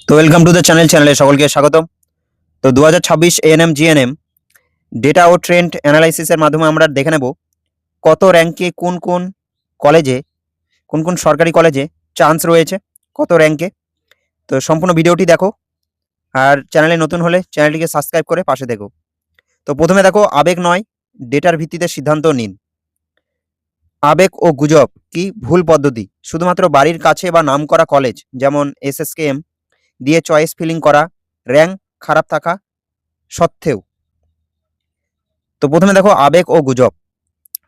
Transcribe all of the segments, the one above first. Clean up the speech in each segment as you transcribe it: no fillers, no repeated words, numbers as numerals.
তো welcome to the চ্যানেলে সকলকে স্বাগতম। তো 2026 এএনএম জিএনএম ডেটা ও ট্রেন্ড অ্যানালাইসিসের মাধ্যমে আমরা দেখে নেব কত র্যাঙ্কে কোন কোন কলেজে, কোন কোন সরকারি কলেজে চান্স রয়েছে, কত র্যাঙ্কে। তো সম্পূর্ণ ভিডিওটি দেখো, আর চ্যানেলে নতুন হলে চ্যানেলটিকে সাবস্ক্রাইব করে পাশে দেখো। তো প্রথমে দেখো, আবেগ নয়, ডেটার ভিত্তিতে সিদ্ধান্ত নিন। আবেগ ও গুজব কি ভুল পদ্ধতি। শুধুমাত্র বাড়ির কাছে বা নামকরা কলেজ যেমন এসএসকেএম দিয়ে চয়েস ফিলিং করা, র্যাঙ্ক খারাপ থাকা সত্ত্বেও। তো প্রথমে দেখো, আবেগ ও গুজব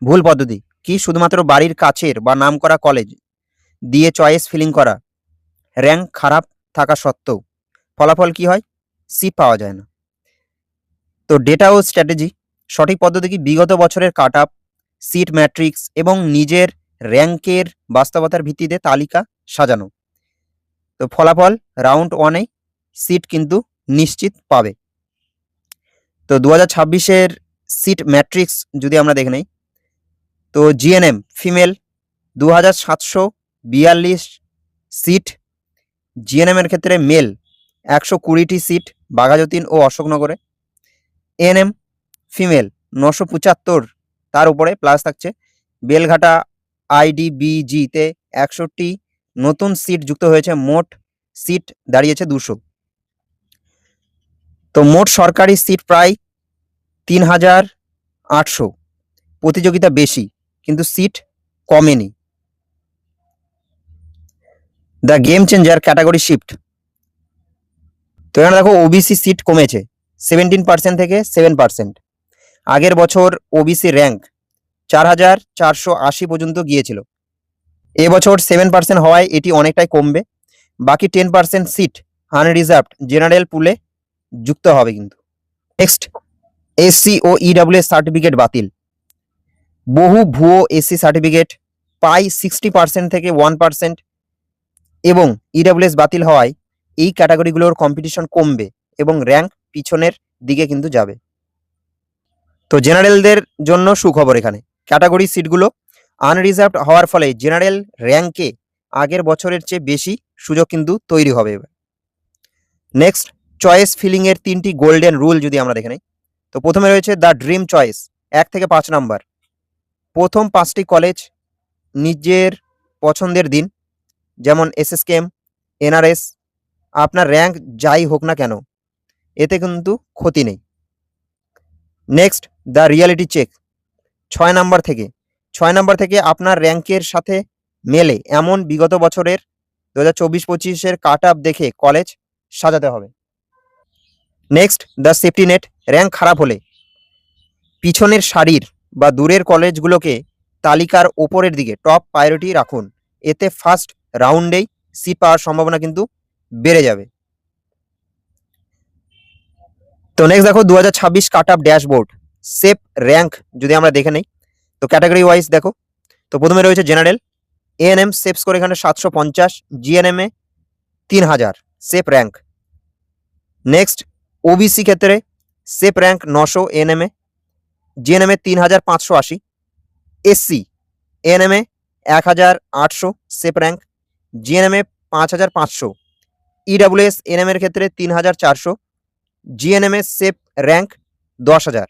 ভুল পদ্ধতি কি শুধুমাত্র বাড়ির কাছের বা নামকরা কলেজ দিয়ে চয়েস ফিলিং করা, র্যাঙ্ক খারাপ থাকা সত্ত্বেও ফলাফল কি হয়, সিট পাওয়া যায় না। তো ডেটা ও স্ট্র্যাটেজি সঠিক পদ্ধতি কি বিগত বছরের কাট আপ, সিট ম্যাট্রিক্স এবং নিজের র্যাঙ্কের বাস্তবতার ভিত্তিতে তালিকা সাজানো। তো ফলাফল রাউন্ড ওয়ানে সিট কিন্তু নিশ্চিত পাবে। তো 2026-এর সিট ম্যাট্রিক্স যদি আমরা দেখে নেই, তো জিএনএম ফিমেল 2742 সিট, জিএনএম এর ক্ষেত্রে মেল 120টি সিট বাঘাযতীন ও অশোকনগরে, এএনএম ফিমেল 975, তার উপরে প্লাস থাকছে বেলঘাটা আইডিবিজিতে 61টি নতুন সিট যুক্ত হয়েছে, মোট সিট দাঁড়িয়েছে 200। তো মোট সরকারি সিট প্রায় 3800, প্রতিযোগিতা বেশি কিন্তু সিট কমেনি। The game changer category shift. তো এখানে দেখো, ওবিসি সিট কমেছে 17% থেকে 7%। আগের বছর ওবিসি র্যাঙ্ক 4480 পর্যন্ত গিয়েছিল, এবছর 7% হওয়ায় এটি অনেকটাই কমবে। বাকি 10% সিট আনরিজার্ভড জেনারেল পুলে যুক্ত হবে কিন্তু। নেক্সট, এসসি ও ইডাব্লিউএস সার্টিফিকেট বাতিল। বহু ভুয়ো এসসি সার্টিফিকেট প্রায় 60% থেকে 1%, এবং ইডাব্লিউএস বাতিল হওয়ায় এই ক্যাটাগরিগুলোর কম্পিটিশন কমবে এবং র্যাঙ্ক পিছনের দিকে কিন্তু যাবে। তো জেনারেলদের জন্য সুখবর, এখানে ক্যাটাগরি সিটগুলো আনরিজার্ভড হওয়ার ফলে জেনারেল র্যাঙ্কে আগের বছরের চেয়ে বেশি সুযোগ কিন্তু তৈরি হবে এবার। নেক্সট, চয়েস ফিলিংয়ের 3টি গোল্ডেন রুল যদি আমরা দেখে নিই, তো প্রথমে রয়েছে দ্য ড্রিম চয়েস 1 থেকে 5 নাম্বার। প্রথম 5টি কলেজ নিজের পছন্দের দিন, যেমন এসএসকেএম, এনআরএস। আপনার র্যাঙ্ক যাই হোক না কেন, এতে কিন্তু ক্ষতি নেই। Next, the reality check 6 number থেকে আপনার র্যাঙ্কের সাথে মেলে এমন বিগত বছরের 2024-25-এর কাট আপ দেখে কলেজ সাজাতে হবে। Next, the safety net. Rank খারাপ হলে পিছনের সারির বা দূরের কলেজগুলোকে তালিকার ওপরের দিকে টপ প্রায়োরিটি রাখুন, এতে ফার্স্ট রাউন্ডেই সিট পাওয়ার সম্ভাবনা কিন্তু বেড়ে যাবে। তো নেক্সট দেখো, 2026 কাট আপ ড্যাশবোর্ড সেফ র্যাঙ্ক যদি আমরা দেখে নেই, তো ক্যাটাগরি ওয়াইজ দেখো। তো প্রথমে রয়েছে জেনারেল, এএনএম সেফ স্কোর এখানে 750, জিএনএম এ 3000 সেফ র্যাঙ্ক। নেক্সট, ওবিসি ক্ষেত্রে সেফ র্যাঙ্ক 900 এএনএম এ, জিএনএম এ 3580, এসসি এএনএম এ 1800 সেফ র্যাঙ্ক, জিএনএম এ 5500, ইডাব্লিউএস এএনএম এর ক্ষেত্রে 3400, GNM a safe rank 10000।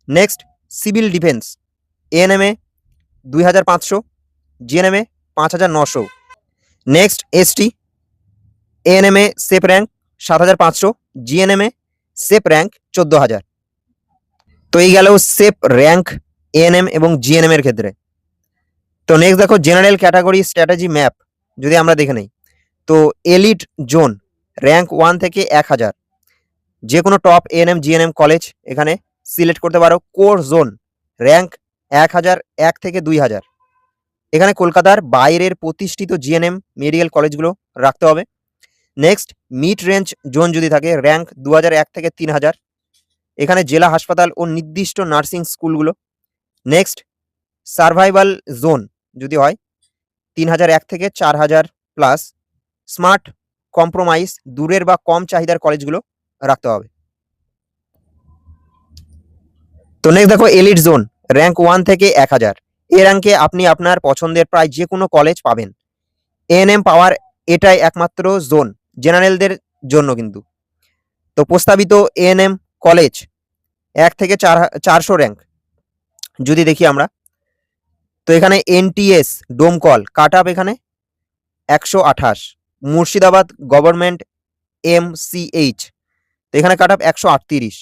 Next, civil defence ANM A 2500, GNM A 5900। Next, ST ANM a safe rank 7500, GNM a safe rank 14000। তো এই গেল safe rank ANM এবং GNM এর ক্ষেত্রে। তো next দেখো, জেনারেল ক্যাটাগরি স্ট্র্যাটেজি ম্যাপ যদি আমরা দেখে নেই, তো এলিট জোন র্যাঙ্ক 1 থেকে 1000, যে কোনো টপ এএনএম জিএনএম কলেজ এখানে সিলেক্ট করতে পারো। কোর জোন র্যাঙ্ক 1001 থেকে 2000, এখানে কলকাতার বাইরের প্রতিষ্ঠিত জিএনএম মেডিকেল কলেজগুলো রাখতে হবে। নেক্সট, মিড রেঞ্জ জোন যদি থাকে, র্যাঙ্ক 2001 থেকে 3000, এখানে জেলা হাসপাতাল ও নির্দিষ্ট নার্সিং স্কুলগুলো। নেক্সট, সার্ভাইভাল জোন যদি হয় 3001 থেকে 4000 প্লাস, স্মার্ট কম্প্রোমাইজ দূরের বা কম চাহিদার কলেজগুলো রাখতে হবে। তো নেক্সট দেখো, এলিট জোন র্যাঙ্ক 1 থেকে 1000, এ র্যাঙ্কে আপনি আপনার পছন্দের প্রায় যে কোনো কলেজ পাবেন। এএনএম পাওয়ার এটাই একমাত্র জোন জেনারেলদের জন্য কিন্তু। তো প্রস্তাবিত এএনএম কলেজ 1 থেকে 400 র্যাঙ্ক যদি দেখি আমরা, তো এখানে এনটিএস ডোমকল কাট আপ এখানে 128, মুর্শিদাবাদ গভর্নমেন্ট এমসিএইচ, তো এখানে কাট আপ 138।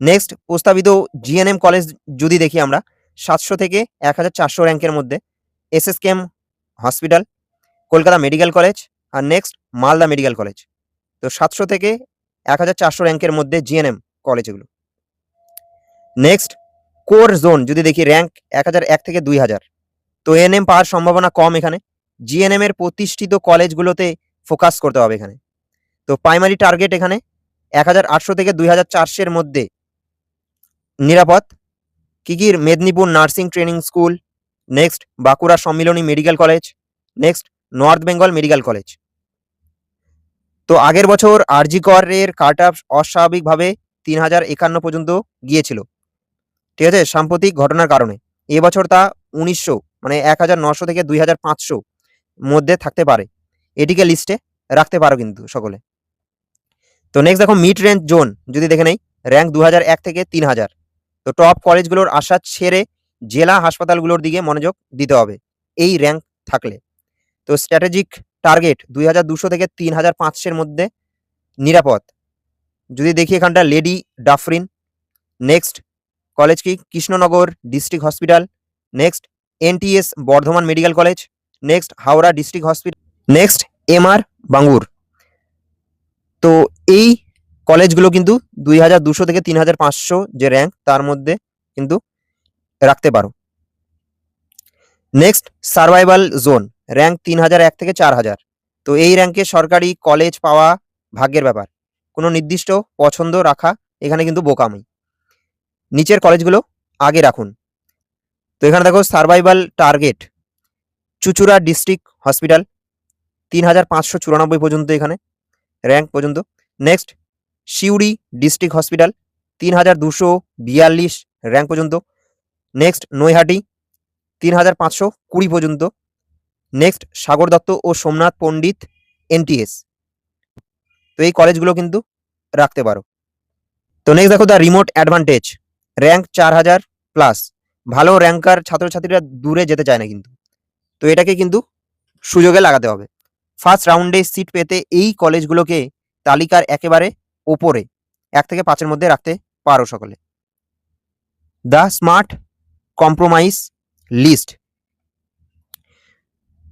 নেক্সট প্রস্তাবিত জিএনএম কলেজ যদি দেখি আমরা 700 থেকে 1400 র্যাঙ্কের মধ্যে SSKM hospital, Kolkata medical college, আর নেক্সট মালদা মেডিকেল কলেজ। তো 700 থেকে 1400 র্যাঙ্কের মধ্যে জিএনএম কলেজ এগুলো। নেক্সট কোর জোন যদি দেখি র্যাঙ্ক 1001 থেকে 2000, তো এএনএম পাওয়ার সম্ভাবনা কম এখানে। জিএনএম এর প্রতিষ্ঠিত কলেজগুলোতে ফোকাস করতে হবে এখানে। তো প্রাইমারি টার্গেট এখানে 1800 থেকে 2400 মধ্যে নিরাপদ। কি Medinipur nursing training school, next Bankura Sammilani medical college, next north Bengal medical college. তো আগের বছর আরজি করের কাট আপ অস্বাভাবিকভাবে 3051 পর্যন্ত গিয়েছিল, ঠিক আছে, সাম্প্রতিক ঘটনার কারণে। এবছর তা 1900 মানে 1900 থেকে 2500 মধ্যে থাকতে পারে। এটিকে লিস্টে রাখতে পারো কিন্তু সকলে। তো নেক্সট দেখো মিড রেঞ্জ জোন যদি দেখে নেই র্যাঙ্ক 2001 থেকে 3000। তো টপ কলেজগুলোর আশা ছেড়ে জেলা হাসপাতালগুলোর দিকে মনোযোগ দিতে হবে এই র্যাঙ্ক থাকলে। তো স্ট্র্যাটেজিক টার্গেট 2200 থেকে 3500 মধ্যে নিরাপদ যদি দেখি এখানটা লেডি ডাফরিন। নেক্সট কলেজ কি Krishnanagar district hospital, next NTS Bardhaman medical college, next Howrah district hospital, next MR Bangur. তো এই কলেজগুলো কিন্তু 2200 থেকে 3500 যে র্যাঙ্ক তার মধ্যে কিন্তু রাখতে পারো। নেক্সট সার্ভাইভাল জোন র্যাঙ্ক 3001 থেকে 4000। তো এই র্যাঙ্কে সরকারি কলেজ পাওয়া ভাগ্যের ব্যাপার, কোনো নির্দিষ্ট পছন্দ রাখা এখানে কিন্তু বোকামি। নিচের কলেজগুলো আগে রাখুন। তো এখানে দেখো survival target Chuchura district hospital 3594 পর্যন্ত এখানে র্যাঙ্ক পর্যন্ত। Next Suri district hospital 3242 rank পর্যন্ত। নেক্সট নৈহাটি 3520 পর্যন্ত। নেক্সট সাগর দত্ত ও সোমনাথ পণ্ডিত এনটিএস। তো এই কলেজগুলো কিন্তু রাখতে পারো। তো নেক্সট দেখো the remote advantage rank 4000 plus. ভালো র্যাঙ্কার ছাত্রছাত্রীরা দূরে যেতে চায় না কিন্তু, তো এটাকে কিন্তু সুযোগে লাগাতে হবে। ফার্স্ট রাউন্ডে সিট পেতে এই কলেজগুলোকে তালিকার একেবারে ওপরে 1 থেকে 5-এর মধ্যে রাখতে পারো সকলে। দ্য স্মার্ট কম্প্রোমাইজ লিস্ট,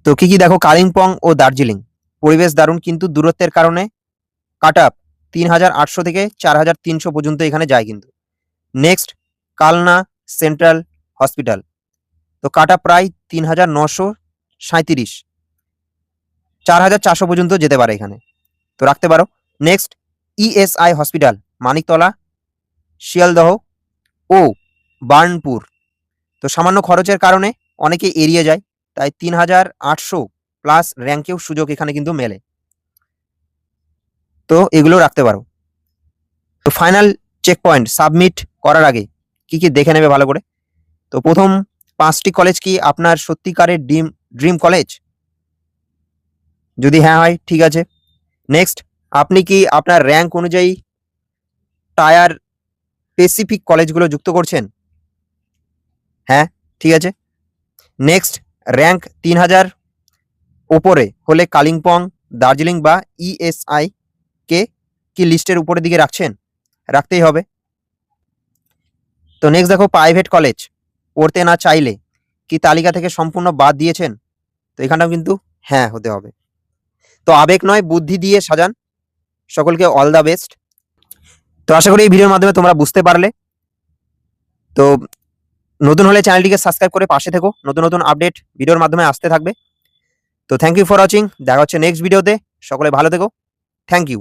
তো কি দেখো কালিম্পং ও দার্জিলিং পরিবেশ দারুণ কিন্তু দূরত্বের কারণে কাট আপ 3800 থেকে 4300 পর্যন্ত এখানে যায় কিন্তু। নেক্সট কালনা সেন্ট্রাল হসপিটাল, তো কাট আপ প্রায় 3937, 4400 পর্যন্ত যেতে পারে এখানে, তো রাখতে পারো। Next ESI hospital Maniktala, Sealdah ও বার্নপুর, তো সামান্য খরচের কারণে অনেকে এড়িয়ে যায়, তাই 3800 প্লাস র্যাঙ্কেও সুযোগ এখানে কিন্তু মেলে, তো এগুলো রাখতে পারো। তো ফাইনাল চেক পয়েন্ট সাবমিট করার আগে কি দেখে নেবে ভালো করে। তো প্রথম 5টি কলেজ কি আপনার সত্যিকারের ড্রিম কলেজ? যদি হ্যাঁ হয় ঠিক আছে। নেক্সট আপনি কি আপনার র্যাঙ্ক অনুযায়ী টায়ার স্পেসিফিক কলেজগুলো যুক্ত করছেন? হ্যাঁ ঠিক আছে। নেক্সট র্যাঙ্ক 3000 উপরে হলে কালিম্পং, দার্জিলিং বা ইএসআই কে কি লিস্টের উপরের দিকে রাখছেন? রাখতেই হবে। তো নেক্সট দেখো প্রাইভেট কলেজ পড়তে না চাইলে কি তালিকা থেকে সম্পূর্ণ বাদ দিয়েছেন? তো এখানটাও কিন্তু হ্যাঁ হতে হবে। তো আবেগ নয় বুদ্ধি দিয়ে সাজান। সকলকে অল দ্য বেস্ট। তো আশা করি এই ভিডিওর মাধ্যমে তোমরা বুঝতে পারলে। তো নতুন হলে চ্যানেলটিকে সাবস্ক্রাইব করে পাশে থেকো, নতুন নতুন আপডেট ভিডিওর মাধ্যমে আসতে থাকবে। তো থ্যাংক ইউ ফর ওয়াচিং, দেখা হচ্ছে নেক্সট ভিডিওতে। সকলে ভালো থেকো, থ্যাংক ইউ।